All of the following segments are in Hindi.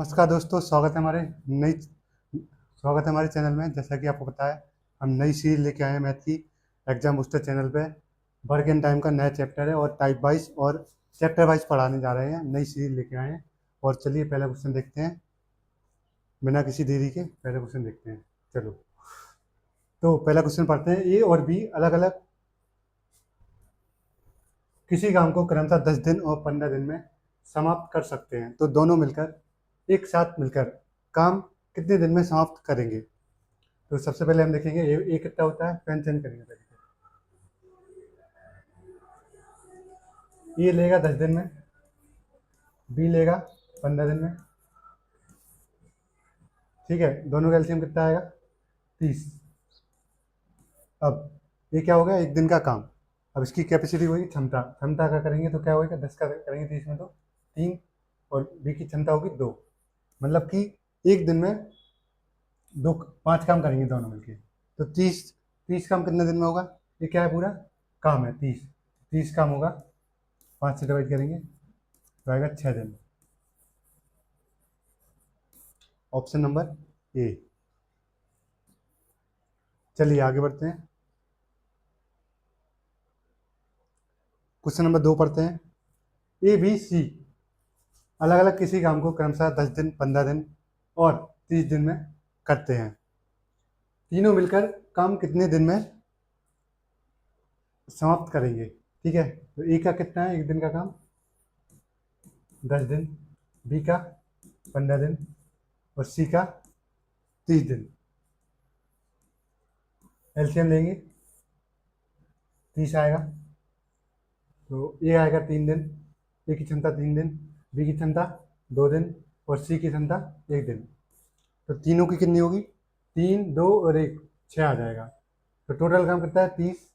नमस्कार दोस्तों, नई स्वागत है हमारे चैनल में। जैसा कि आपको पता है, हम नई सीरीज लेके आए हैं मैथ की। एग्जाम बूस्टर चैनल पे वर्क एंड टाइम का नया चैप्टर है और टाइप वाइज और चैप्टर वाइज पढ़ाने जा रहे हैं। नई सीरीज लेके आए हैं और चलिए पहला क्वेश्चन देखते हैं। बिना किसी देरी के पहला क्वेश्चन देखते हैं। चलो, तो पहला क्वेश्चन पढ़ते हैं। ए और बी अलग अलग किसी काम को क्रमशः 10 दिन और 15 दिन में समाप्त कर सकते हैं, तो दोनों मिलकर एक साथ मिलकर काम कितने दिन में समाप्त करेंगे? तो सबसे पहले हम देखेंगे ए कितना होता है। पेन चेंज करेंगे पहले। ए लेगा 10 दिन में, बी लेगा 15 दिन में। ठीक है, दोनों का एलसीएम कितना आएगा? 30। अब ये क्या हो गया? एक दिन का काम। अब इसकी कैपेसिटी होगी क्षमता। क्षमता का करेंगे तो क्या होगा? 10 का करेंगे 30 में तो 3, और बी की क्षमता होगी 2। मतलब कि एक दिन में 5 काम करेंगे दोनों मिलके। तो 30 काम कितने दिन में होगा? ये क्या है? पूरा काम है 30। 30 काम होगा, 5 से डिवाइड करेंगे तो आएगा 6 दिन। Option number A. चलिए आगे बढ़ते हैं। क्वेश्चन नंबर 2 पढ़ते हैं। ए बी सी अलग अलग किसी काम को क्रमशः 10 दिन, 15 दिन और 30 दिन में करते हैं। तीनों मिलकर काम कितने दिन में समाप्त करेंगे? ठीक है, तो ए का कितना है एक दिन का काम? 10 दिन, बी का 15 दिन और सी का 30 दिन। एलसीएम लेंगे, 30 आएगा तो ए आएगा 3 दिन। ए की क्षमता 3 दिन, बी की क्षमता 2 दिन और सी की क्षमता 1 दिन। तो तीनों की कितनी होगी? 3, 2 और 1, 6 आ जाएगा। तो टोटल काम कितना है? 30।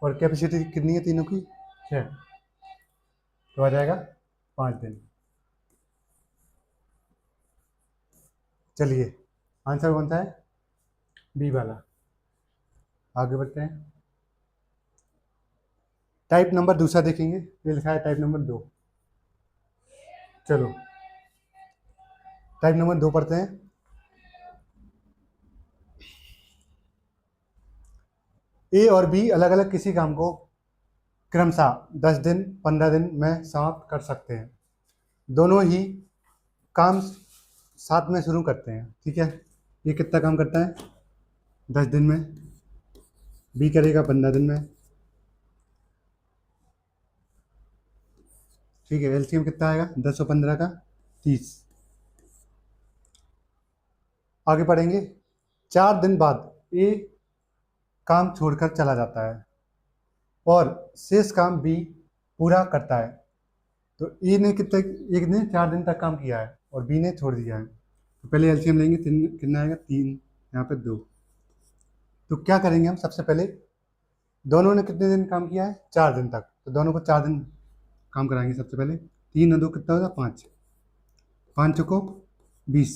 और कैपेसिटी कितनी है तीनों की? 6। तो आ जाएगा 5 दिन। चलिए, आंसर कौन सा है? बी वाला। आगे बढ़ते हैं। टाइप नंबर दूसरा देखेंगे। ये लिखा है टाइप नंबर 2। चलो, टाइप नंबर 2 पढ़ते हैं। ए और बी अलग अलग किसी काम को क्रमशः 10 दिन, 15 दिन में समाप्त कर सकते हैं। दोनों ही काम साथ में शुरू करते हैं। ठीक है, ये कितना काम करता है? 10 दिन में, बी करेगा 15 दिन में। ठीक है, एलसीएम कितना आएगा? 10 और 15 का 30। आगे पढ़ेंगे। 4 दिन बाद ए काम छोड़कर चला जाता है और शेष काम बी पूरा करता है। तो ए ने एक ने 4 दिन तक काम किया है और बी ने छोड़ दिया है। तो पहले एलसीएम लेंगे। कितना आएगा? 3, यहाँ पे 2। तो क्या करेंगे हम? सबसे पहले दोनों ने कितने दिन काम किया है? 4 दिन तक। तो दोनों को 4 दिन काम कराएंगे। सबसे पहले 3 और 2 कितना होगा? 5। 5 को 20,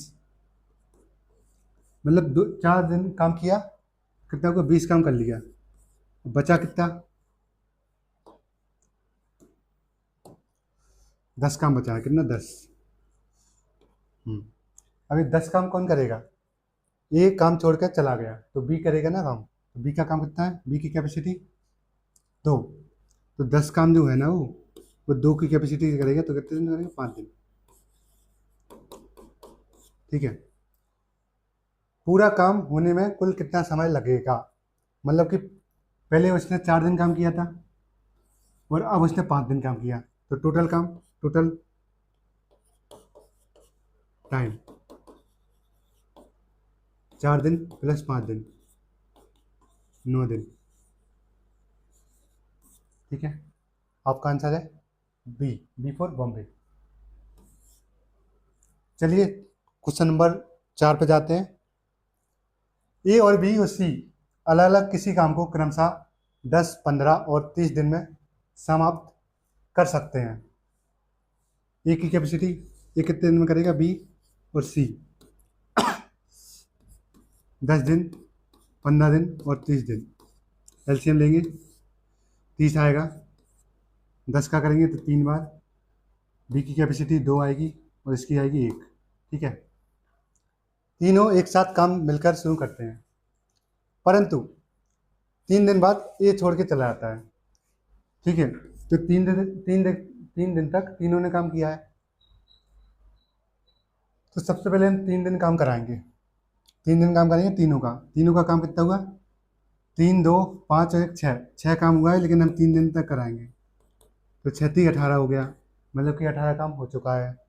मतलब 4 दिन काम किया, कितना को 20 काम कर लिया। बचा कितना? 10 काम बचा है। कितना? 10। अभी 10 काम कौन करेगा? ए काम छोड़कर चला गया तो बी करेगा ना काम। तो बी का काम कितना है? बी की कैपेसिटी 2। तो 10 काम जो है ना वो 2 की कैपेसिटी से करेगा। तो कितने दिन करेगा? 5 दिन। ठीक है, पूरा काम होने में कुल कितना समय लगेगा? मतलब कि पहले उसने 4 दिन काम किया था और अब उसने 5 दिन काम किया। तो टोटल टाइम 4 दिन प्लस 5 दिन, 9 दिन। ठीक है, आपका आंसर है बी। B for Bombay. चलिए क्वेश्चन नंबर 4 पे जाते हैं। ए और बी और सी अलग अलग किसी काम को क्रमशः 10, 15 और 30 दिन में समाप्त कर सकते हैं। ए की कैपेसिटी, ये कितने दिन में करेगा? बी और सी 10 दिन, 15 दिन और 30 दिन। एलसीएम लेंगे, 30 आएगा। 10 का करेंगे तो 3 बार। बी की कैपेसिटी 2 आएगी और इसकी आएगी 1। ठीक है, तीनों एक साथ काम मिलकर शुरू करते हैं, परंतु 3 दिन बाद ए छोड़ के चला जाता है। ठीक है, तो 3 दिन तक तीनों ने काम किया है। तो सबसे पहले हम 3 दिन काम कराएंगे, 3 दिन काम करेंगे तीनों का काम कितना हुआ, 3 2 5 और 1 6, 6 काम हुआ है, लेकिन हम 3 दिन तक कराएंगे। तो 36 18 हो गया, मतलब कि 18 काम हो चुका है।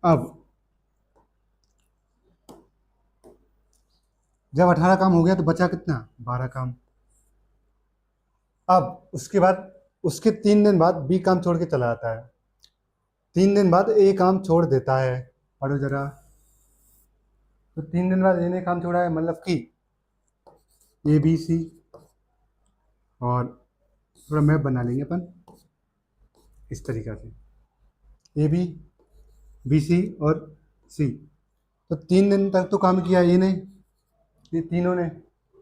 अब जब 18 काम हो गया तो बचा कितना, 12 काम। अब उसके बाद उसके 3 दिन बाद बी काम छोड़ के चला जाता है, 3 दिन बाद ए काम छोड़ देता है। पढ़ो जरा, तो 3 दिन बाद ए ने काम छोड़ा है, मतलब कि ए बी सी, और थोड़ा मैप बना लेंगे अपन इस तरीक़ा से, ए बी बी सी और सी। तो 3 दिन तक तो काम किया ए ने, ये तीनों ने।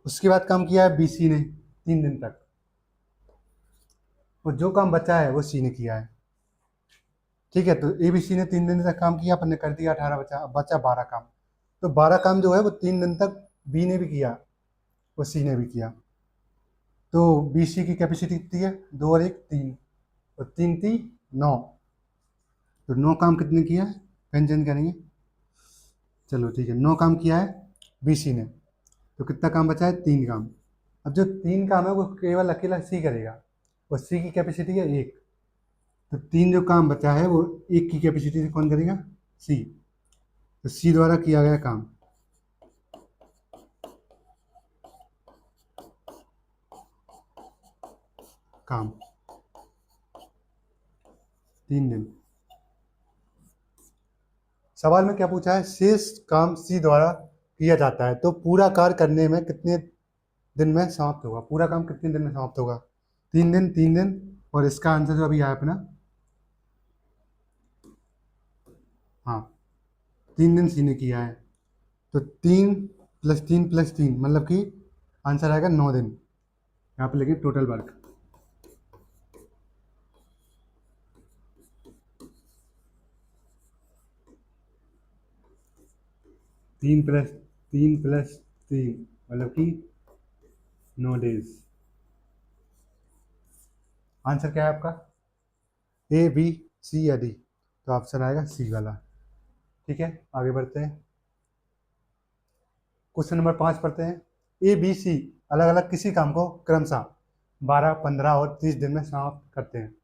उसके बाद काम किया है बी सी ने 3 दिन तक, और जो काम बचा है वो सी ने किया है। ठीक है, तो ए बी सी ने 3 दिन तक काम किया, अपन ने कर दिया 18, बचा 12 काम। तो 12 काम जो है वो 3 दिन तक बी ने भी किया, वो सी ने भी किया। तो बी सी की कैपेसिटी कितनी है, 2 और 1 3, और 3 3 9। तो 9 काम कितने किया है, व्यंजन करेंगे। चलो ठीक है, 9 काम किया है बी सी ने, तो कितना काम बचा है, 3 काम। अब जो 3 काम है वो केवल अकेला सी करेगा, और सी की कैपेसिटी है 1। तो 3 जो काम बचा है वो 1 की कैपेसिटी से कौन करेगा, सी। तो सी द्वारा किया गया काम 3 दिन। सवाल में क्या पूछा है, शेष काम सी द्वारा किया जाता है तो पूरा कार्य करने में कितने दिन में समाप्त होगा, पूरा काम कितने दिन में समाप्त होगा, 3 दिन 3 दिन। और इसका आंसर जो अभी आया अपना, हाँ 3 दिन सी ने किया है। तो 3 + 3 + 3 मतलब कि आंसर आएगा 9 दिन। यहाँ पे लिखें टोटल वर्क। 3 + 3 + 3 मतलब कि 9 डेज। आंसर क्या है आपका, ए बी सी या डी, तो ऑप्शन आएगा सी वाला। ठीक है, आगे बढ़ते हैं, क्वेश्चन नंबर 5 पढ़ते हैं। ए बी सी अलग अलग किसी काम को क्रमशः 12 15 और 30 दिन में समाप्त करते हैं।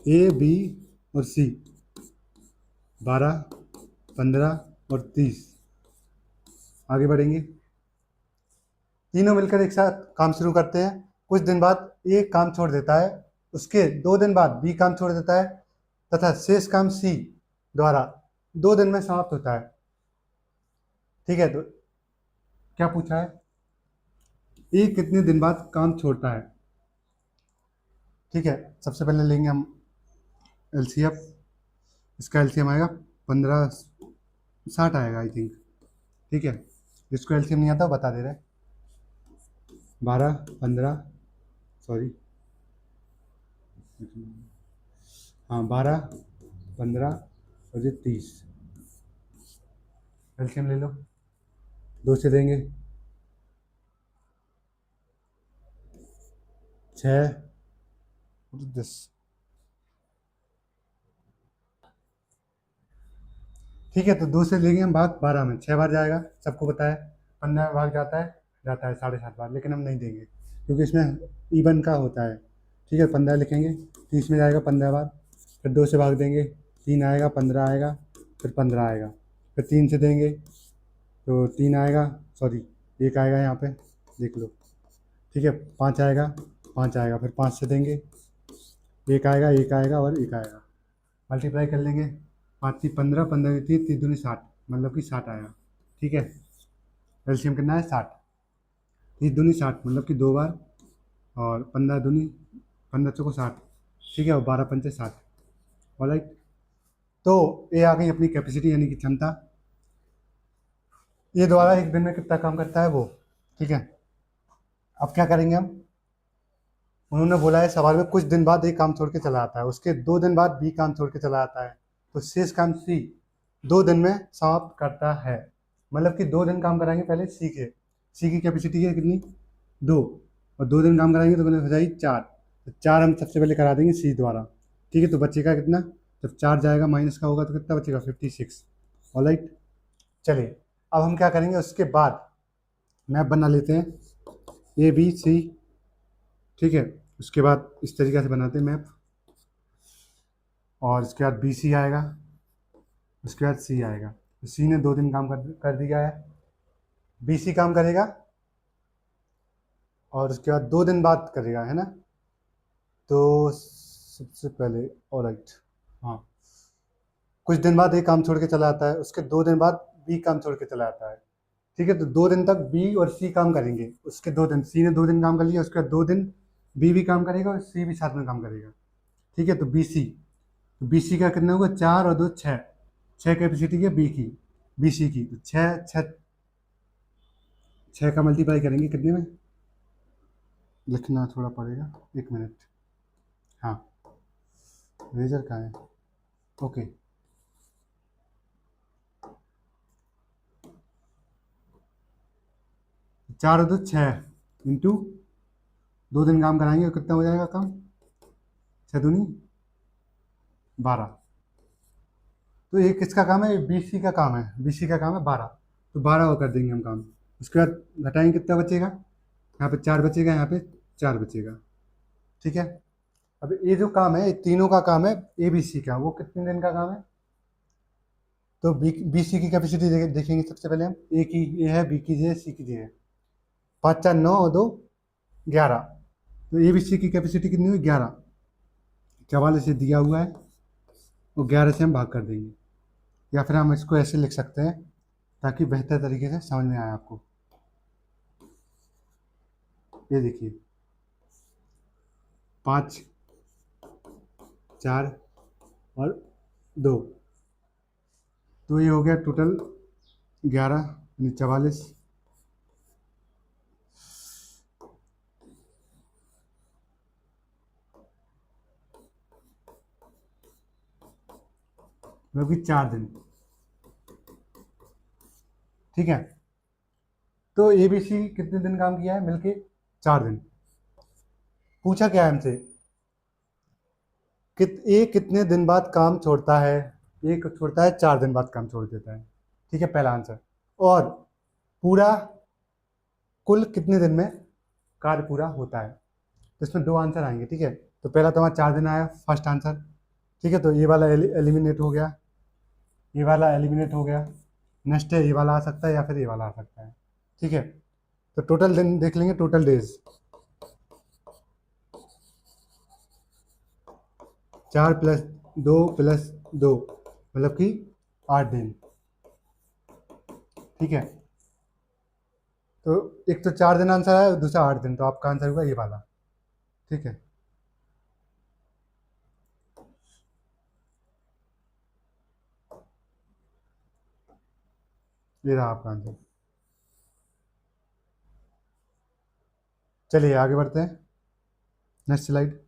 ए बी और सी 12 15 और 30। आगे बढ़ेंगे, तीनों मिलकर एक साथ काम शुरू करते हैं। कुछ दिन बाद ए काम छोड़ देता है, उसके 2 दिन बाद बी काम छोड़ देता है, तथा शेष काम सी द्वारा 2 दिन में समाप्त होता है। ठीक है, तो क्या पूछा है, ए कितने दिन बाद काम छोड़ता है। ठीक है, सबसे पहले लेंगे हम एलसीएम। इसका एलसीएम आएगा 15 60 आएगा आई थिंक। ठीक है, जिसको एलसीएम नहीं आता वो बता दे रहे हैं। 12 15 सॉरी, हाँ 12 15 और ये 30। एलसीएम ले लो, 2 से देंगे 6 और 10। ठीक है, तो 2 से लेंगे हम भाग 12 में, 6 बार जाएगा, सबको पता है। 15 में भाग जाता है 7.5 बार, लेकिन हम नहीं देंगे क्योंकि इसमें इवन का होता है। ठीक है, 15 लिखेंगे, 30 में जाएगा 15 बार, फिर 2 से भाग देंगे, 3 आएगा, 15 आएगा, फिर 15 आएगा, फिर 3 से देंगे तो 3 आएगा, सॉरी 1 आएगा यहाँ पे, देख लो। ठीक है, 5 आएगा, 5 आएगा, फिर 5 से देंगे, 1 आएगा, 1 आएगा और 1 आएगा, मल्टीप्लाई कर लेंगे, 5 3 15, 15 3 3 दूनी 60, मतलब कि 60 आएगा। ठीक है, एलसीएम कितना है 60, 30 दूनी 60 मतलब कि 2 बार, और 15 दूनी 15 चौको 60। ठीक है, और 12 पंचे 60। ऑलराइट, तो ये आ गई अपनी कैपेसिटी यानी कि क्षमता। ये द्वारा एक दिन में कितना काम करता है वो। ठीक है, अब क्या करेंगे हम, उन्होंने बोला है सवाल में कुछ दिन बाद एक काम छोड़ के चला आता है, उसके 2 दिन बाद बी काम छोड़ के चला आता है, तो शेष काम सी 2 दिन में समाप्त करता है। मतलब कि 2 दिन काम कराएंगे पहले सी की कैपेसिटी है कितनी, 2, और 2 दिन काम कराएंगे तो हो जाएगी 4। तो 4 हम सबसे पहले करा देंगे सी द्वारा। ठीक है, तो बचेगा कितना, जब 4 जाएगा माइनस का होगा तो कितना बचेगा 56। ऑलराइट, चलिए अब हम क्या करेंगे, उसके बाद मैप बना लेते हैं ABC। ठीक है, उसके बाद इस तरीके से बनाते हैं मैप, और उसके बाद BC आएगा, उसके बाद C आएगा। तो C ने 2 दिन काम कर दिया है, BC काम करेगा और उसके बाद 2 दिन बाद करेगा, है ना। तो सबसे पहले ऑलराइट, हाँ, कुछ दिन बाद A काम छोड़ के चला आता है, उसके 2 दिन बाद B काम छोड़ के चला आता है। ठीक है, तो 2 दिन तक B और C काम करेंगे, उसके 2 दिन C ने 2 दिन काम कर लिया, उसके बाद 2 दिन B भी काम करेगा और C भी साथ में काम करेगा। ठीक है, तो BC का कितना होगा, 4 और 2 6, 6 कैपेसिटी है BC की, तो 6 का मल्टीप्लाई करेंगे कितने में, लिखना थोड़ा पड़ेगा, 1 मिनट। हाँ, रेजर कहाँ है, ओके। 4 और 2 6 इंटू 2 दिन काम कराएंगे तो कितना हो जाएगा काम, 6 दूनी 12। तो ये किसका काम है, BC का काम है, BC का काम है 12, तो 12 वो कर देंगे हम काम। उसके बाद घटाएंगे कितना बचेगा, यहाँ पे 4 बचेगा, यहाँ पे 4 बचेगा। ठीक है, अब ये जो काम है, ये तीनों का काम है ABC का, वो कितने दिन का काम है। तो BC की कैपेसिटी देखेंगे सबसे पहले हम, A की ये है, B की ये है, C की ये है, 5 4 9 और 2 11। तो ABC की कैपेसिटी कितनी हुई, 11, 44 से दिया हुआ है, वो 11 से हम भाग कर देंगे, या फिर हम इसको ऐसे लिख सकते हैं ताकि बेहतर तरीके से समझ में आए आपको। ये देखिए 5 4 और 2, तो ये हो गया टोटल 11 यानी 44। मतलब कि 4 दिन। ठीक है, तो ABC कितने दिन काम किया है मिलके, 4 दिन। पूछा क्या है हमसे, ये कितने दिन बाद काम छोड़ता है, ये छोड़ता है 4 दिन बाद काम छोड़ देता है। ठीक है, पहला आंसर। और पूरा कुल कितने दिन में कार्य पूरा होता है, तो इसमें 2 आंसर आएंगे। ठीक है, तो पहला तो हमारा 4 दिन आया, फर्स्ट आंसर। ठीक है, तो ये वाला एलिमिनेट हो गया, ये वाला एलिमिनेट हो गया। नेक्स्ट है ये वाला आ सकता है या फिर ये वाला आ सकता है। ठीक है, तो टोटल दिन देख लेंगे, टोटल डेज 4 + 2 + 2 मतलब कि 8 दिन। ठीक है, तो एक तो 4 दिन आंसर है, दूसरा 8 दिन, तो आपका आंसर होगा ये वाला। ठीक है, ये रहा आपका आंसर। चलिए आगे बढ़ते हैं, नेक्स्ट स्लाइड।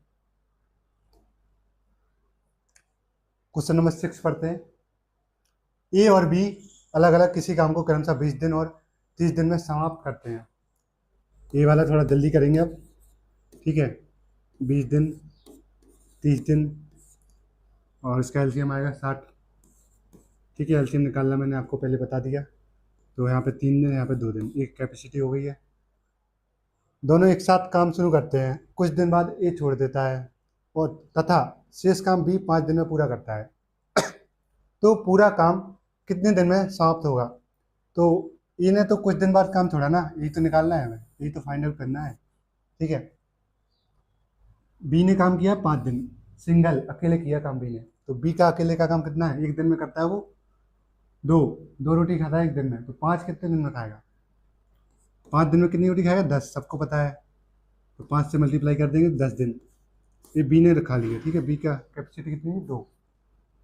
क्वेश्चन नंबर 6 पढ़ते हैं। A और B अलग अलग किसी काम को क्रमशः 20 दिन और 30 दिन में समाप्त करते हैं। ये वाला थोड़ा जल्दी करेंगे अब। ठीक है, 20 दिन, 30 दिन, और इसका एलसीएम आएगा 60। ठीक है, एलसीएम निकालना मैंने आपको पहले बता दिया। तो यहाँ पे 3 दिन, यहाँ पे 2 दिन, एक कैपेसिटी हो गई है। दोनों एक साथ काम शुरू करते हैं, कुछ दिन बाद ए छोड़ देता है, और तथा शेष काम B 5 दिन में पूरा करता है। तो पूरा काम कितने दिन में समाप्त होगा। तो ए ने तो कुछ दिन बाद काम छोड़ा ना, यही तो निकालना है हमें, यही तो फाइंड आउट करना है। ठीक है, बी ने काम किया 5 दिन, सिंगल अकेले किया काम बी ने, तो बी का अकेले का काम कितना है, एक दिन में करता है वो, दो दो रोटी खाता है एक दिन में, तो 5 कितने दिन में खाएगा, 5 दिन में कितनी रोटी खाएगा, 10, सबको पता है। तो 5 से मल्टीप्लाई कर देंगे 10 दिन, ये बी ने रखा लिया। ठीक है, बी का कैपेसिटी कितनी है, 2,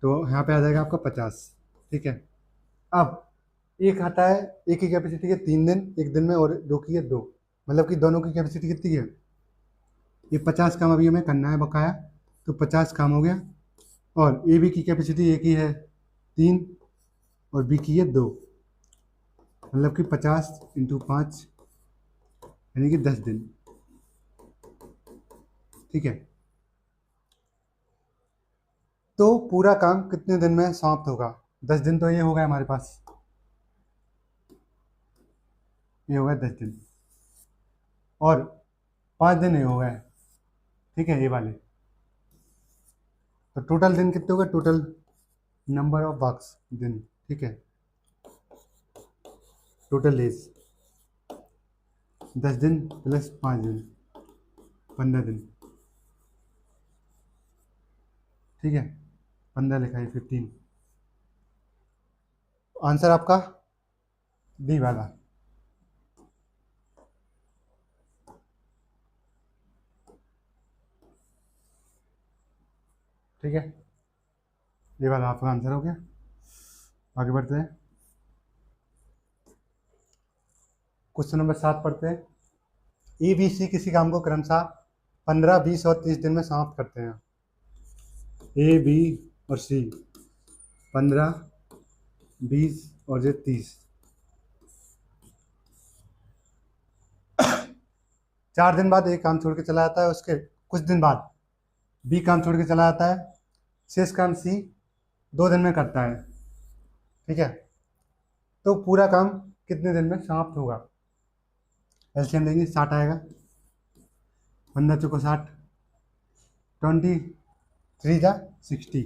तो यहाँ पे आ जाएगा आपका 50। ठीक है, अब एक आता है, एक की कैपेसिटी है 3 दिन, एक दिन में, और 2 की है 2, मतलब कि दोनों की कैपेसिटी कितनी है, ये 50 काम अभी हमें करना है बकाया, तो 50 काम हो गया। और ए बी की कैपेसिटी एक ही है 3 और बी की है 2, मतलब कि 50 × 5 यानी कि 10 दिन। ठीक है, तो पूरा काम कितने दिन में समाप्त होगा? 10 दिन तो ये हो गया हमारे पास, ये हो गया 10 दिन, और 5 दिन ये हो गए। ठीक है, ये वाले, तो टोटल दिन कितने हो गए? टोटल नंबर ऑफ वर्क्स दिन। ठीक है, टोटल एज 10 दिन प्लस 5 दिन, 15 दिन। ठीक है, 15 लिखा है, 15। आंसर आपका डी वाला। ठीक है, ये वाला आपका आंसर हो गया। आगे बढ़ते हैं, क्वेश्चन नंबर 7 पढ़ते हैं। ए बी सी किसी काम को क्रमशः 15, 20 और 30 दिन में समाप्त करते हैं। ए बी और सी 15, 20 और ये 30, 4 दिन बाद एक काम छोड़ के चला जाता है, उसके कुछ दिन बाद बी काम छोड़ के चला जाता है, शेष काम सी 2 दिन में करता है। ठीक है, तो पूरा काम कितने दिन में समाप्त होगा? एलसीएम लेंगे, 60 आएगा, 15 चौको 60, 23 जा 60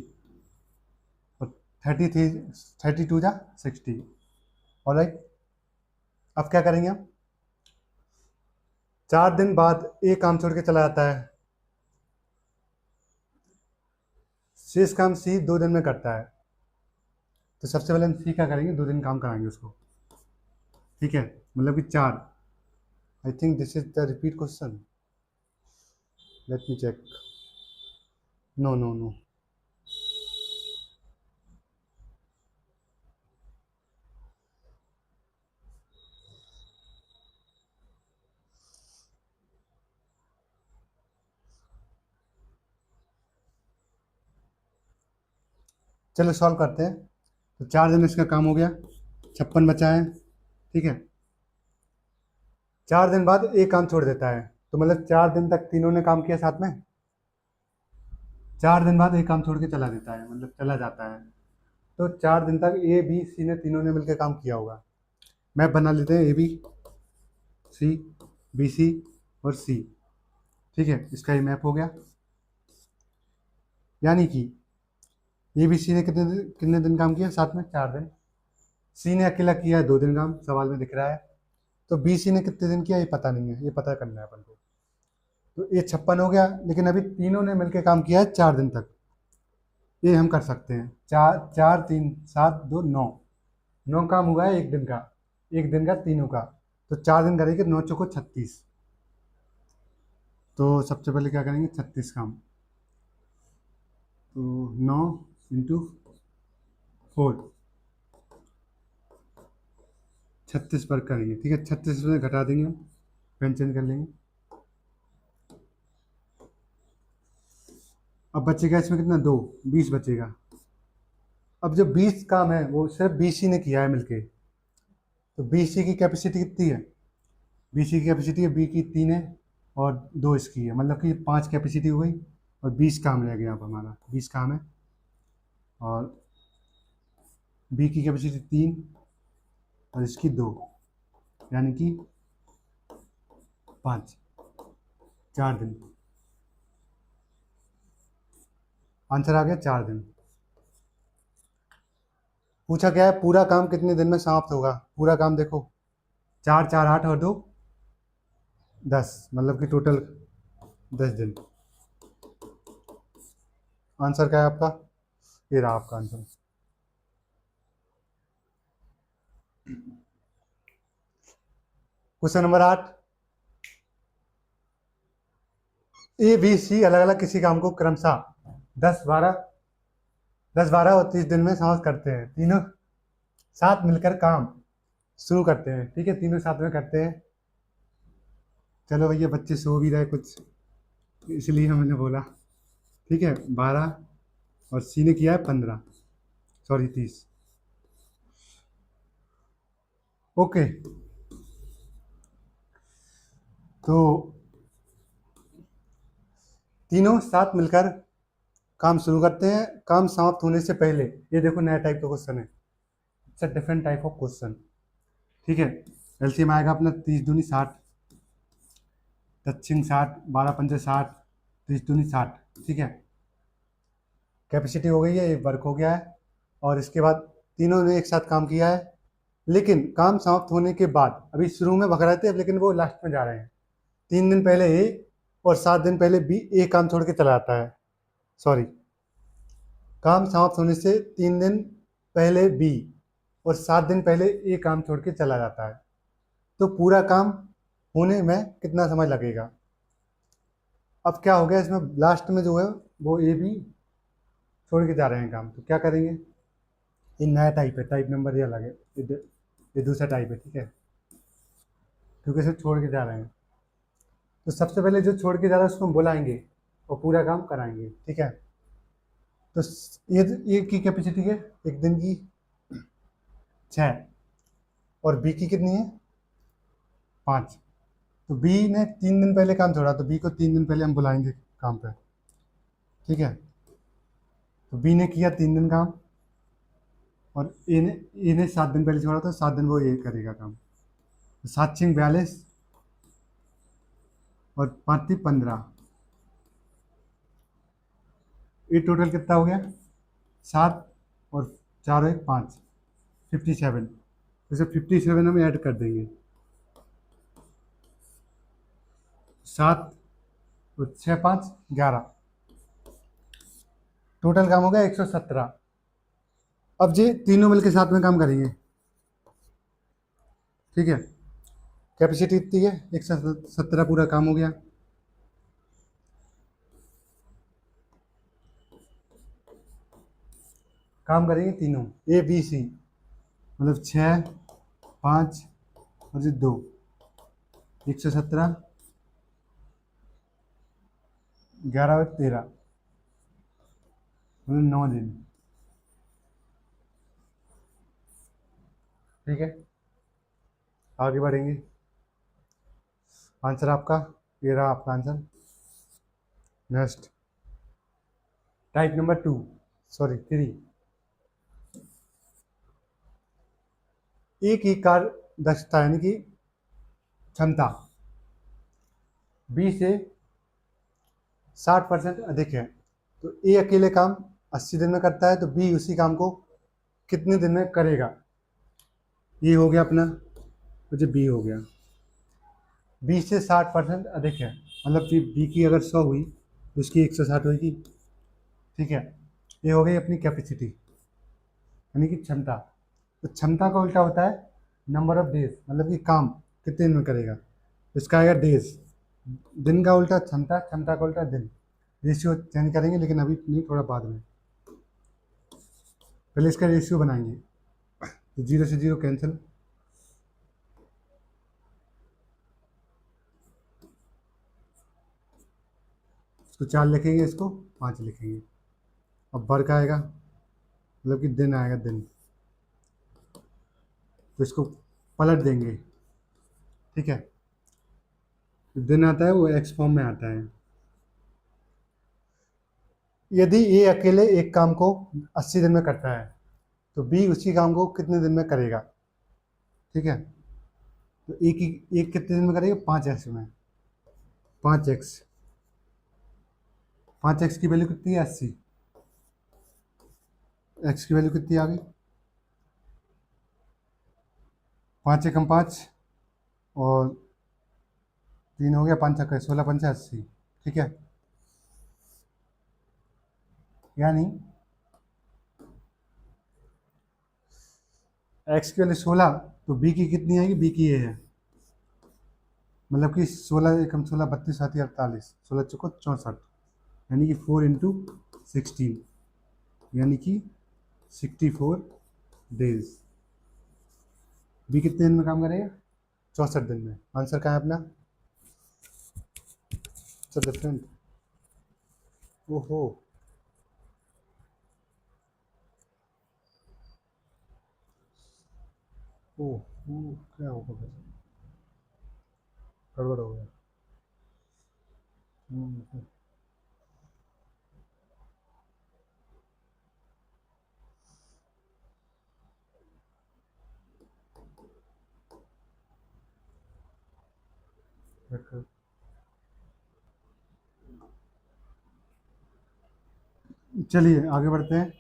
और 32 जा 60। और राइट, अब क्या करेंगे हम? 4 दिन बाद एक काम छोड़ के चला जाता है, शेष काम सी 2 दिन में करता है। तो सबसे पहले हम सी क्या करेंगे? 2 दिन काम कराएंगे उसको। ठीक है, मतलब कि 4। I think this is the repeat question, let me check. No no no, चलो सॉल्व करते हैं। तो 4 दिन इसका काम हो गया, 56 बचा है। ठीक है, 4 दिन बाद एक काम छोड़ देता है, तो मतलब 4 दिन तक तीनों ने काम किया साथ में। 4 दिन बाद एक काम छोड़ के चला देता है, मतलब चला जाता है, तो 4 दिन तक ए बी सी ने तीनों ने मिलकर काम किया होगा। मैप बना लेते हैं, ए बी सी, बी सी और सी। ठीक है, इसका ये मैप हो गया, यानी कि ए बी सी ने कितने दिन काम किया साथ में? 4 दिन। सी ने अकेला किया है 2 दिन काम, सवाल में दिख रहा है। तो बी सी ने कितने दिन किया ये पता नहीं है, ये पता करना है अपन को। तो ये 56 हो गया, लेकिन अभी तीनों ने मिलकर काम किया है 4 दिन तक। ये हम कर सकते हैं, 4 4 3 7 2 9, 9 काम हुआ है 1 दिन का, 1 दिन का तीनों का। तो 4 दिन करेंगे, 9 चौको 36। तो सबसे पहले क्या करेंगे? 36 काम, तो 9 इंटू 4, 36 पर करेंगे। ठीक है, 36 में घटा देंगे हम, पेन चेंज कर लेंगे। अब बचेगा इसमें कितना? 2, 20 बचेगा। अब जो 20 काम है वो सिर्फ बीसी ने किया है मिलके, तो बीसी की कैपेसिटी कितनी है? बीसी की कैपेसिटी है, बी की 3 है और 2 इसकी है, मतलब कि 5 कैपेसिटी हो गई, और 20 काम रह गया। अब हमारा 20 काम है, और बी की कैपेसिटी 3 और इसकी 2, यानी कि 5, 4 दिन। आंसर आ गया 4 दिन। पूछा क्या है? पूरा काम कितने दिन में समाप्त होगा? पूरा काम देखो, 4 4 8 और 2 10, मतलब कि टोटल 10 दिन। आंसर क्या है आपका? ये रहा आपका answer. Question number 8। A B C अलग अलग किसी काम को क्रमशः 10 12 और 30 दिन में समाप्त करते हैं। तीनों साथ मिलकर काम शुरू करते हैं। ठीक है, तीनों साथ में करते हैं। चलो भैया, बच्चे सो भी रहे कुछ, इसलिए मैंने बोला। ठीक है, 12 और सी ने किया है 15, सॉरी 30। ओके, तो तीनों साथ मिलकर काम शुरू करते हैं काम समाप्त होने से पहले। ये देखो नया टाइप का क्वेश्चन है, it's a different type of question. ठीक है, एलसीएम आएगा अपना 30 दूनी 60, दक्षिण 60, 12 पंचे 60, 30 दूनी 60। ठीक है, कैपेसिटी हो गई है, ये वर्क हो गया है। और इसके बाद तीनों ने एक साथ काम किया है, लेकिन काम समाप्त होने के बाद अभी शुरू में भग रहे थे, लेकिन वो लास्ट में जा रहे हैं। 3 दिन पहले ए और 7 दिन पहले बी ए काम छोड़ के चला जाता है। सॉरी, काम समाप्त होने से 3 दिन पहले बी और 7 दिन पहले ए काम छोड़ के चला जाता है। तो पूरा काम होने में कितना समय लगेगा? अब क्या हो गया इसमें, लास्ट में जो है वो ए बी छोड़ के जा रहे हैं काम, तो क्या करेंगे? ये नया टाइप है, टाइप नंबर ये अलग है, ये दूसरा टाइप है। ठीक है, क्योंकि इसे छोड़ के जा रहे हैं, तो सबसे पहले जो छोड़ के जा रहा है उसको हम बुलाएंगे और पूरा काम कराएंगे। ठीक है, तो ये की कैपेसिटी है एक दिन की 6 और बी की कितनी है 5। तो बी ने 3 दिन पहले काम छोड़ा, तो बी को 3 दिन पहले हम बुलाएंगे काम पे। ठीक है, तो बी ने किया 3 दिन काम और ए ने 7 दिन पहले छोड़ा, तो 7 दिन वो ये करेगा काम। तो 7×6 = 42 और 5×3 = 15। ये टोटल कितना हो गया 7 और 4 और 1 5, 57। जैसे 57 हम ऐड कर देंगे, 7 और 6×5 = 11, टोटल काम हो गया 117। अब ये तीनों मिलकर साथ में काम करेंगे। ठीक है, कैपेसिटी इतनी है 117, पूरा काम हो गया। काम करेंगे तीनों ए बी सी, मतलब 6 5 और 2, 117, 11 और 13, मतलब 9 दिन। ठीक है, आगे बढ़ेंगे। आंसर आपका ये रहा, आपका answer. Next, type number 2, sorry 3। एक ही कार्य दक्षता यानी कि क्षमता बी से 60% अधिक है, तो ए अकेले काम 80 दिन में करता है, तो बी उसी काम को कितने दिन में करेगा? ये हो गया अपना, तो जो बी हो गया, बी से 60% अधिक है, मतलब कि बी की अगर 100 हुई तो उसकी 160 होगी। ठीक है, ये हो गई अपनी कैपेसिटी यानी कि क्षमता। तो क्षमता का उल्टा होता है नंबर ऑफ डेज, मतलब कि काम कितने दिन में करेगा, तो इसका आएगा डेज। दिन का उल्टा क्षमता, क्षमता का उल्टा दिन। रेशियो चेंज करेंगे, लेकिन अभी नहीं, थोड़ा बाद में। पहले इसका रेशियो बनाएंगे, तो 0 से 0 कैंसिल, इसको 4 लिखेंगे, इसको 5 लिखेंगे। अब वर्क आएगा, मतलब कि दिन आएगा दिन, तो इसको पलट देंगे। ठीक है, जो दिन आता है वो एक्स फॉर्म में आता है। यदि ए अकेले एक काम को 80 दिन में करता है, तो बी उसी काम को कितने दिन में करेगा? ठीक है, तो एक कितने दिन में करेगा 5x में, 5x, 5x की वैल्यू कितनी है 80, x की वैल्यू कितनी आ गई 5×1 = 5 और 3 हो गया 5×6 = 16, 5×80। ठीक है, यानी x की वैल्यू 16, तो b की कितनी आएगी, b की ये है, मतलब कि 16×1 = 16, 32 7 48, 16×4 = 64, यानी कि 4×16, यानी कि 64 डेज। बी कितने दिन में काम करेगा 64 दिन में। आंसर क्या है अपना? डिफरेंट, ओहो, ओह, क्या होगा फिर? गड़बड़ हो गया। हम्म, फिर- चलिए आगे बढ़ते हैं।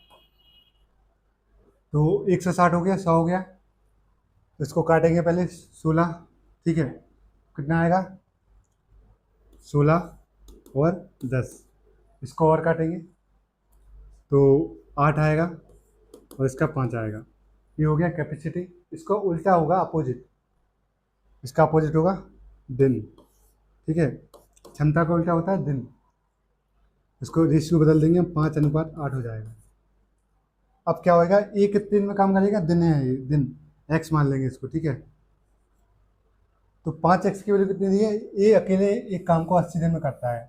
तो 160 हो गया, 100 हो गया। इसको काटेंगे पहले 16। ठीक है, कितना आएगा? 16 और 10। इसको और काटेंगे तो 8 आएगा और इसका 5 आएगा। ये हो गया कैपेसिटी। इसको उल्टा होगा, अपोजिट। इसका अपोजिट होगा दिन। ठीक है, क्षमता का उल्टा होता है दिन। इसको रेशियो बदल देंगे हम, 5:8 हो जाएगा। अब क्या होएगा, ए कितने दिन में काम करेगा? दिन है ये, दिन एक्स मान लेंगे इसको। ठीक है, तो 5x की वैल्यू कितनी दी है? ए अकेले एक काम को 80 दिन में करता है,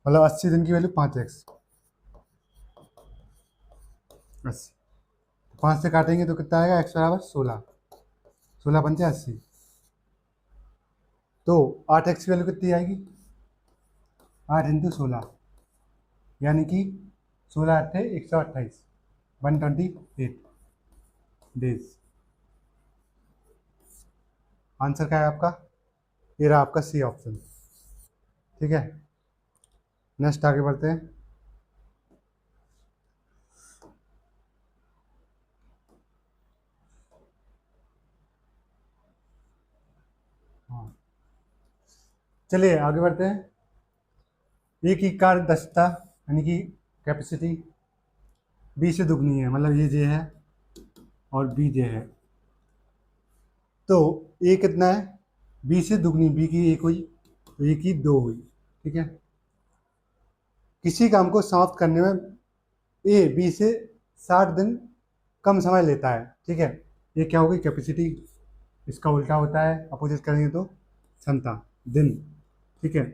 मतलब 80 दिन की वैल्यू 5x। 80, 5 से काटेंगे तो कितना आएगा? x बराबर 16। 16×5 = 80। तो 8x की वैल्यू कितनी आएगी? 8 × 16, यानी कि 16×8 = 128। 128 डेज। आंसर क्या है आपका? ये रहा आपका सी ऑप्शन। ठीक है, नेक्स्ट आगे बढ़ते हैं। हाँ, चलिए आगे बढ़ते हैं। ए की कार दक्षता यानी कि कैपेसिटी बी से दुगनी है, मतलब ये जे है और बी जे है। तो ए कितना है? बी से दुगनी, बी की एक हुई तो ए की दो हुई। ठीक है, किसी काम को समाप्त करने में ए बी से 60 दिन कम समय लेता है। ठीक है, ये क्या होगी? कैपेसिटी। इसका उल्टा होता है, अपोजिट करेंगे तो क्षमता, दिन। ठीक है,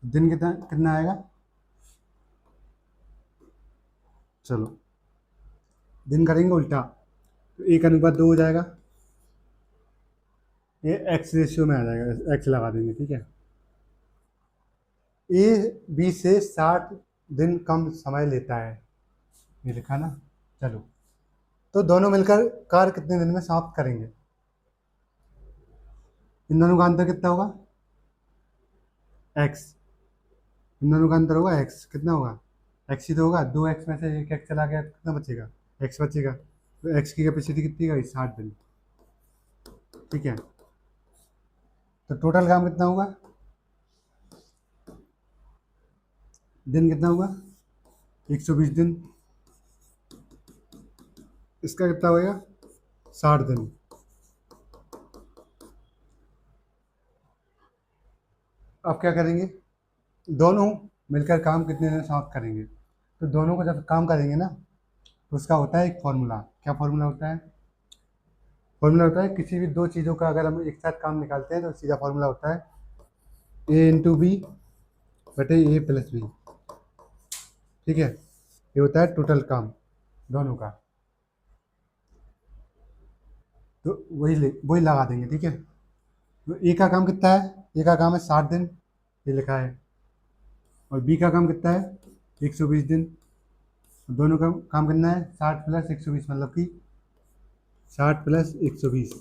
दिन कितना कितना आएगा? चलो, दिन करेंगे उल्टा तो 1:2 हो जाएगा। ये एक्स रेशियो में आ जाएगा, एक्स लगा देंगे। ठीक है, ए बी से 60 दिन कम समय लेता है, ये लिखा ना। चलो, तो दोनों मिलकर कार्य कितने दिन में समाप्त करेंगे? इन दोनों का अंतर कितना होगा? एक्स। इन दोनों का अंतर होगा एक्स। कितना होगा? एक्स ही तो होगा। 2x में से एक एक्स चला गया तो कितना बचेगा? एक्स बचेगा। तो एक्स की कैपेसिटी कितनी गई? 60 दिन। ठीक है, तो टोटल काम कितना होगा? दिन कितना होगा? 120 दिन। इसका कितना होगा? 60 दिन। अब क्या करेंगे? दोनों मिलकर काम कितने दिन में समाप्त करेंगे? तो दोनों को जब काम करेंगे ना, तो उसका होता है एक फॉर्मूला। क्या फॉर्मूला होता है? फॉर्मूला होता है किसी भी दो चीज़ों का अगर हम एक साथ काम निकालते हैं तो सीधा फॉर्मूला होता है A × B/A + B। ठीक है, ये होता है टोटल काम दोनों का। तो वही लगा देंगे। ठीक है, तो ए का काम कितना है? ए का काम है 60 दिन, ये लिखा है। और बी का काम कितना है? 120 दिन। दोनों का काम कितना है? 60 + 120, मतलब कि 60 + 120।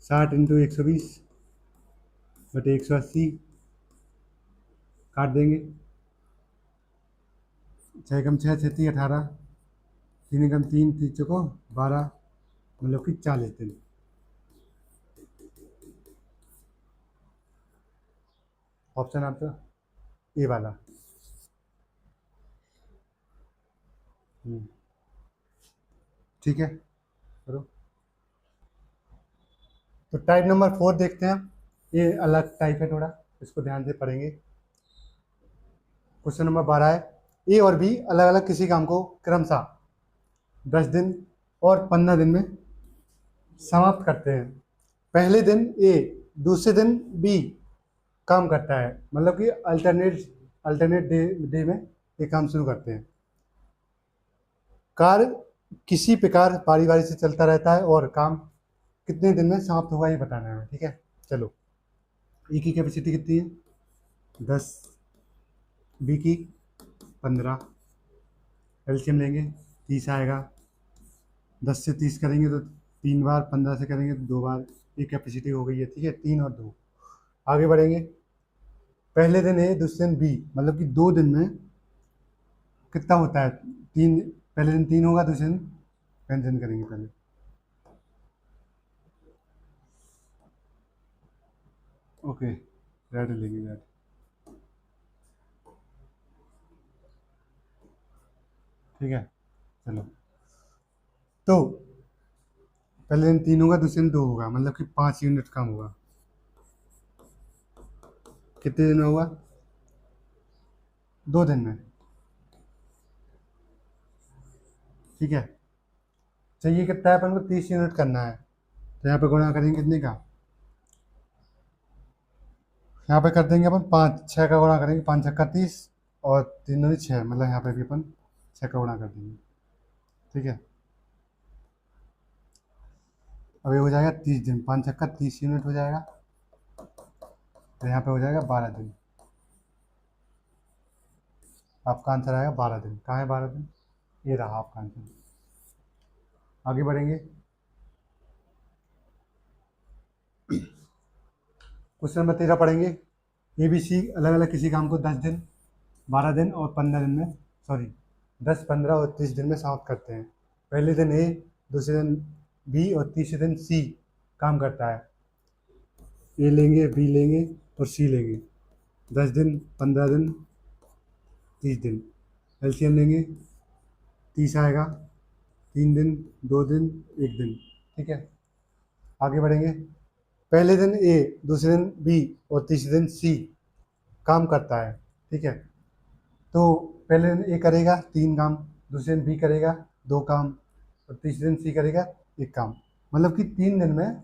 60 × 120/180 काट देंगे। 6×6 = 18। 3 × 3 = 12, मतलब कि 40 दिन। ऑप्शन आपका ए वाला। हम्म, ठीक है, करो। तो टाइप नंबर 4 देखते हैं। ये अलग टाइप है थोड़ा, इसको ध्यान से पढ़ेंगे। क्वेश्चन नंबर 12 है, ए और बी अलग अलग किसी काम को क्रमशः 10 दिन और 15 दिन में समाप्त करते हैं। पहले दिन ए, दूसरे दिन बी काम करता है, मतलब कि अल्टरनेट डे में ये काम शुरू करते हैं। कार्य किसी प्रकार बारी बारी से चलता रहता है और काम कितने दिन में समाप्त होगा ये बताना है हमें, ठीक है। चलो, ई की कैपेसिटी कितनी है 10, बी की 15, एलसीएम लेंगे 30 आएगा। 10 से 30 करेंगे तो 3 बार, 15 से करेंगे तो 2 बार, ये कैपेसिटी हो गई है, ठीक है। 3 और 2, आगे बढ़ेंगे। पहले दिन ए दूसरे दिन बी, मतलब कि 2 दिन में कितना होता है, 3, पहले दिन 3 होगा, दूसरे दिन पेंशन करेंगे पहले। ओके, रेड लेंगे, रेड, ठीक है। चलो, तो पहले दिन 3 होगा, दूसरे दिन 2 होगा, मतलब कि 5 यूनिट कम होगा। कितने दिन में होगा 2 दिन में, ठीक है। चाहिए कितना है अपन को, 30 यूनिट करना है, तो यहाँ पे गुणा करेंगे कितने का, यहाँ पे कर देंगे अपन 5, 6 का गुणा करेंगे, 5 छक्का 30 और 3 दूनी 6, मतलब यहाँ पे भी अपन 6 का गुणा कर देंगे, ठीक है। अब ये हो जाएगा 30 दिन, 5 छक्का 30 यूनिट हो जाएगा, तो यहाँ पे हो जाएगा 12 दिन। आपका आंसर आएगा 12 दिन। कहाँ है 12 दिन, ये रहा आपका आंसर। आगे बढ़ेंगे, क्वेश्चन नंबर 13 पढ़ेंगे। ए बी सी अलग अलग किसी काम को 10 दिन, 12 दिन और 15 दिन में, सॉरी 10, 15 और 30 दिन में समाप्त करते हैं। पहले दिन ए, दूसरे दिन बी और तीसरे दिन सी काम करता है। ए लेंगे, बी लेंगे और सी लेंगे। 10 दिन, 15 दिन, 30 दिन, एलसीएम लेंगे, 30 आएगा। 3 दिन, 2 दिन, 1 दिन, ठीक है। आगे बढ़ेंगे। पहले दिन ए, दूसरे दिन बी और तीसरे दिन सी काम करता है, ठीक है। तो पहले दिन ए करेगा 3 काम, दूसरे दिन बी करेगा 2 काम और तीसरे दिन सी करेगा 1 काम। मतलब कि 3 दिन में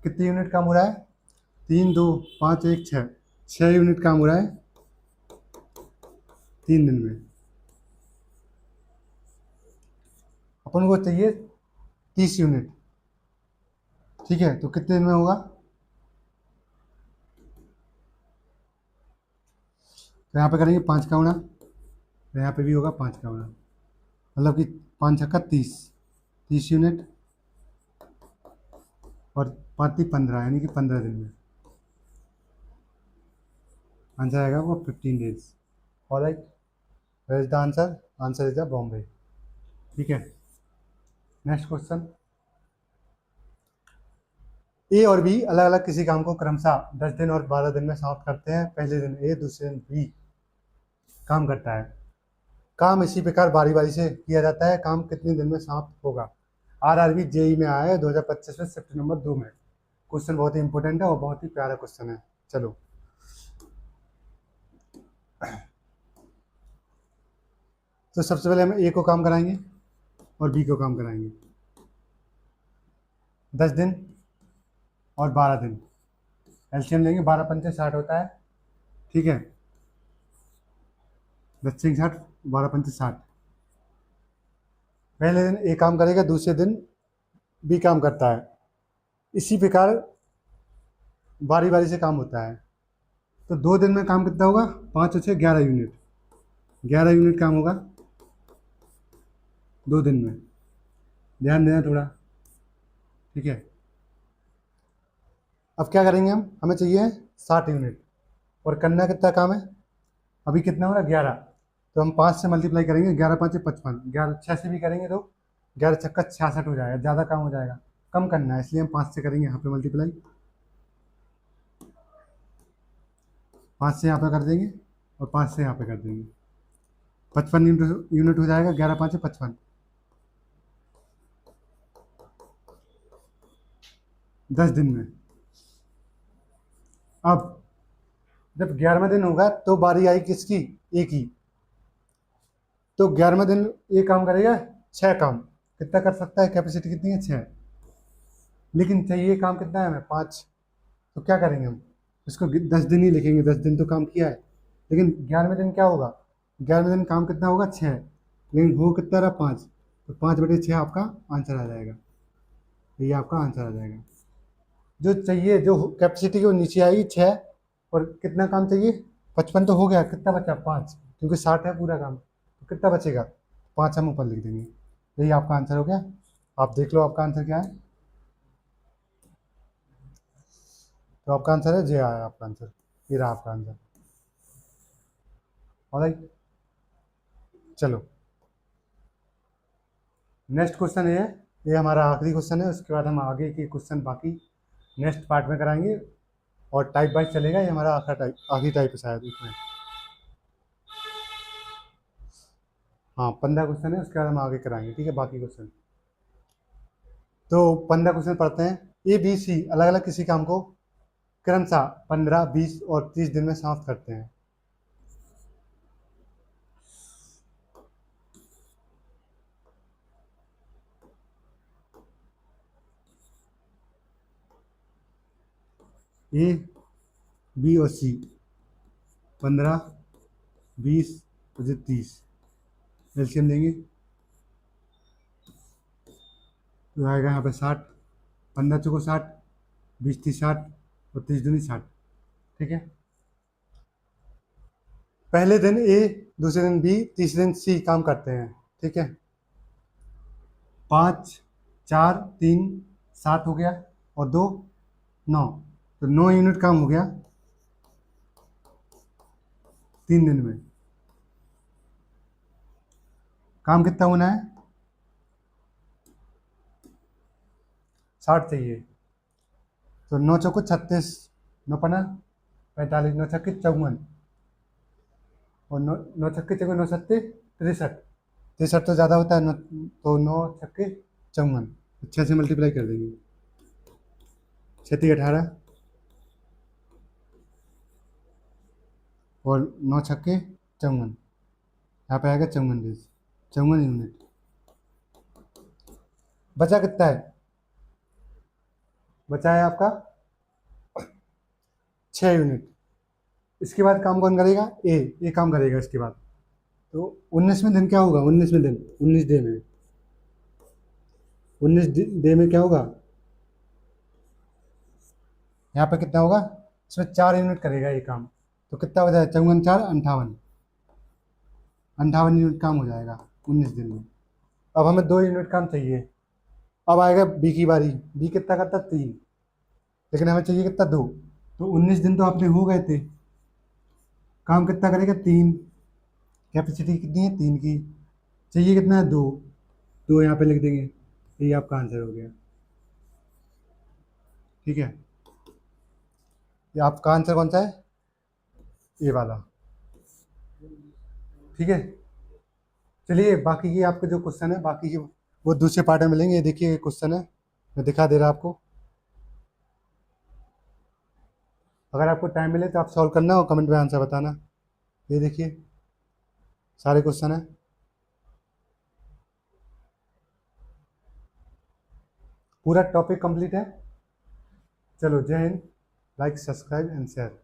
कितनी यूनिट काम हो रहा है, 3, 2, 5, 1, 6, 6 यूनिट काम हो रहा है 3 दिन में। अपन को चाहिए 30 यूनिट, ठीक है। तो कितने दिन में होगा, तो यहाँ पे करेंगे 5 का गुणा, तो यहाँ पे भी होगा 5 का गुणा, मतलब कि 5 छक्का 30, 30 यूनिट और 5 × 3 = 15, यानी कि 15 दिन में। आंसर आएगा वो 15 days. Alright, where is the answer, answer is the Bombay, ठीक है। Next question. ए और बी अलग अलग किसी काम को क्रमशः 10 दिन और 12 दिन में समाप्त करते हैं। पहले दिन ए, दूसरे दिन बी काम करता है। काम इसी प्रकार बारी बारी से किया जाता है। काम कितने दिन में समाप्त होगा। आरआरबी जेई में आया है 2025 में, शिफ्ट नंबर 2 में। क्वेश्चन बहुत ही इंपॉर्टेंट है और बहुत ही प्यारा क्वेश्चन है। चलो, तो सबसे पहले हम ए को काम कराएंगे और बी को काम कराएंगे। 10 दिन और 12 दिन, एलसीएम लेंगे, 12 पंचे 60 होता है, ठीक है। 10 से 60, 12 पंचे 60। पहले दिन ए काम करेगा, दूसरे दिन बी काम करता है। इसी प्रकार बारी बारी से काम होता है। तो 2 दिन में काम कितना होगा, 5 और 6, 11 यूनिट, 11 यूनिट काम होगा 2 दिन में। ध्यान देना थोड़ा, ठीक है। अब क्या करेंगे हम, हमें चाहिए 60 यूनिट और करना कितना काम है, अभी कितना हो रहा है 11, तो हम 5 से मल्टीप्लाई करेंगे, 11 5 55, 11 6 से भी करेंगे तो 11 छक्का 66 हो जाएगा, ज़्यादा काम हो जाएगा, कम करना है, इसलिए हम 5 से करेंगे यहाँ पे मल्टीप्लाई। 5 से यहाँ पे कर देंगे और 5 से यहाँ पे कर देंगे, 55 यूनिट हो जाएगा, 11 5 55, 10 दिन में। अब जब 11वें दिन होगा तो बारी आई किसकी, ए की। तो 11वें दिन ये काम करेगा 6 काम, कितना कर सकता है, कैपेसिटी कितनी है 6, लेकिन चाहिए काम कितना है हमें 5। तो क्या करेंगे हम, इसको 10 दिन ही लिखेंगे, 10 दिन तो काम किया है, लेकिन 11वें दिन क्या होगा, 11वें दिन काम कितना होगा 6, लेकिन हो कितना रहा 5, तो 5/6 आपका आंसर आ जाएगा। ये आपका आंसर आ जाएगा। जो चाहिए, जो कैपेसिटी को नीचे आएगी 6, और कितना काम चाहिए, 55 तो हो गया, कितना बचा 5, क्योंकि 60 है पूरा काम, तो कितना बचेगा 5 हम ऊपर लिख देंगे। यही आपका आंसर हो गया। आप देख लो आपका आंसर क्या है। तो आपका आंसर है जे, आया आपका आंसर, ये रहा आपका आंसर। ऑलराइट, चलो नेक्स्ट क्वेश्चन ये है, ये हमारा आखिरी क्वेश्चन है, उसके बाद हम आगे के क्वेश्चन बाकी नेक्स्ट पार्ट में कराएंगे, और टाइप वाइज चलेगा, ये हमारा आखिरी टाइप है शायद इसमें। हाँ 15 क्वेश्चन है, उसके बाद हम आगे कराएंगे, ठीक है, बाकी क्वेश्चन। तो 15 क्वेश्चन पढ़ते हैं। ए बी सी अलग अलग किसी काम को क्रमशः 15, 20 और 30 दिन में समाप्त करते हैं। ए बी और सी 15, 20 और 30, एलसीएम देंगे तो आएगा यहाँ पे 60, 15 चौको 60, 20 30 60 और 30 दूनी 60, ठीक है। पहले दिन ए, दूसरे दिन बी, तीसरे दिन सी काम करते हैं, ठीक है। 5 4 3 7 हो गया, और 2 9, तो 9 यूनिट काम हो गया 3 दिन में। काम कितना होना है, 60 चाहिए, तो 9 चौको 36, 9 पना 45, 9 छक्के 54, और 9 छक्के चौको 9 सत्ते 63, 63 तो ज़्यादा होता है, तो 9 छक्के 54, 6 से मल्टीप्लाई कर देंगे, 36 18, और 9 छक्के 54, यहाँ पे आएगा 54 डेज, 54 यूनिट। बचा कितना है, बचा है आपका 6 यूनिट। इसके बाद काम कौन करेगा, ए काम करेगा इसके बाद। तो 19वें दिन क्या होगा, 19वें दिन 19 डे में, 19 डे में क्या होगा, यहाँ पे कितना होगा, इसमें 4 यूनिट करेगा ये काम, तो कितना हो जाएगा, 54 4 58, 58 यूनिट काम हो जाएगा 19 दिन में। अब हमें 2 यूनिट काम चाहिए। अब आएगा बी की बारी, बी कितना करता 3, लेकिन हमें चाहिए कितना 2, तो 19 दिन तो अपने हो गए थे, काम कितना करेगा 3, कैपेसिटी कितनी है 3 की, चाहिए कितना है 2, 2 यहाँ पे लिख देंगे, ये आपका आंसर हो गया, ठीक है। ये आपका आंसर कौन सा है, ये वाला, ठीक है। चलिए बाकी की आपके जो क्वेश्चन है, बाकी की वो दूसरे पार्ट में मिलेंगे। ये देखिए क्वेश्चन है, मैं दिखा दे रहा आपको, अगर आपको टाइम मिले तो आप सॉल्व करना और कमेंट में आंसर बताना। ये देखिए सारे क्वेश्चन है, पूरा टॉपिक कंप्लीट है। चलो जय Hind, like subscribe and share.